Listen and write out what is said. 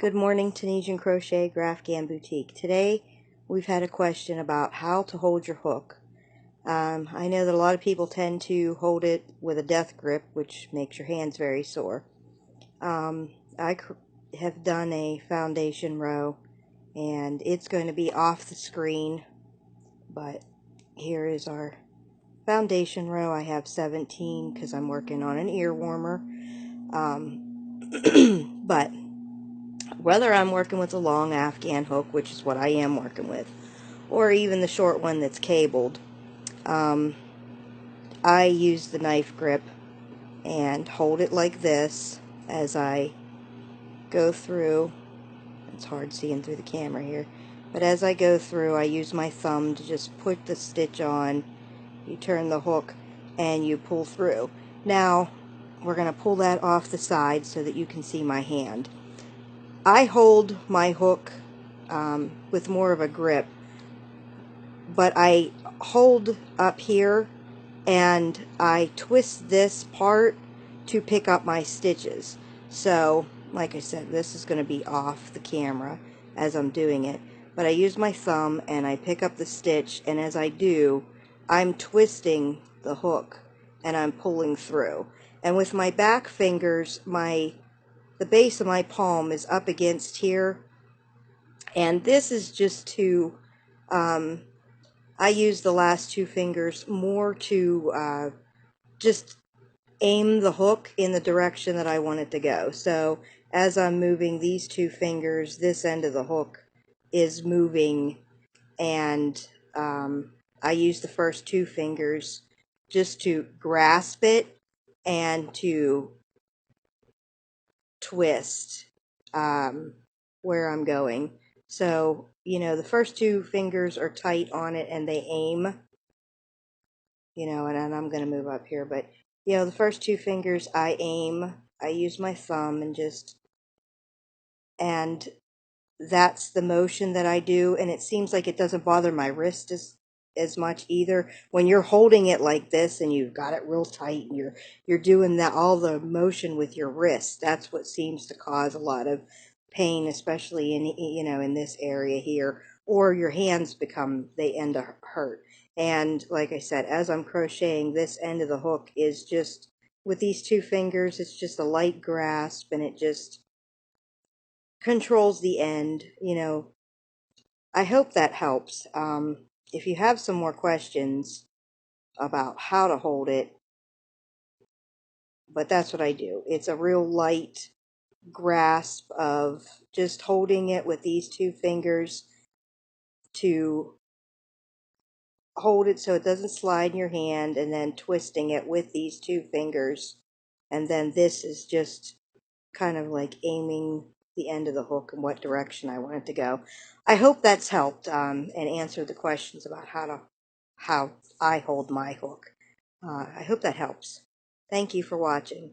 Good morning, Tunisian Crochet Grafghan Boutique. Today we've had a question about how to hold your hook. I know that a lot of people tend to hold it with a death grip, which makes your hands very sore. I have done a foundation row, and it's going to be off the screen, but here is our foundation row. I have 17 because I'm working on an ear warmer. But whether I'm working with a long Afghan hook, which is what I am working with, or even the short one that's cabled, I use the knife grip and hold it like this as I go through. It's hard seeing through the camera here, but as I go through, I use my thumb to just put the stitch on. You turn the hook and you pull through. Now we're going to pull that off the side so that you can see my hand. I hold my hook with more of a grip, but I hold up here and I twist this part to pick up my stitches. So, like I said, this is going to be off the camera as I'm doing it, but I use my thumb and I pick up the stitch, and as I do, I'm twisting the hook and I'm pulling through. And with my back fingers, the base of my palm is up against here, and this is just to, I use the last two fingers more to just aim the hook in the direction that I want it to go. So as I'm moving these two fingers, this end of the hook is moving, and I use the first two fingers just to grasp it and to twist where I'm going. So, the first two fingers are tight on it and they aim, and I'm going to move up here, but, the first two fingers I aim, I use my thumb and that's the motion that I do, and it seems like it doesn't bother my wrist as much either. When you're holding it like this and you've got it real tight and you're doing all the motion with your wrist, that's what seems to cause a lot of pain, especially in this area here, or your hands they end up hurt. And like I said, as I'm crocheting, this end of the hook is just, with these two fingers, it's just a light grasp, and it just controls the end. I hope that helps. If you have some more questions about how to hold it, but that's what I do. It's a real light grasp of just holding it with these two fingers to hold it so it doesn't slide in your hand, and then twisting it with these two fingers. And then this is just kind of like aiming the end of the hook in what direction I want it to go. I hope that's helped and answered the questions about how I hold my hook. I hope that helps. Thank you for watching.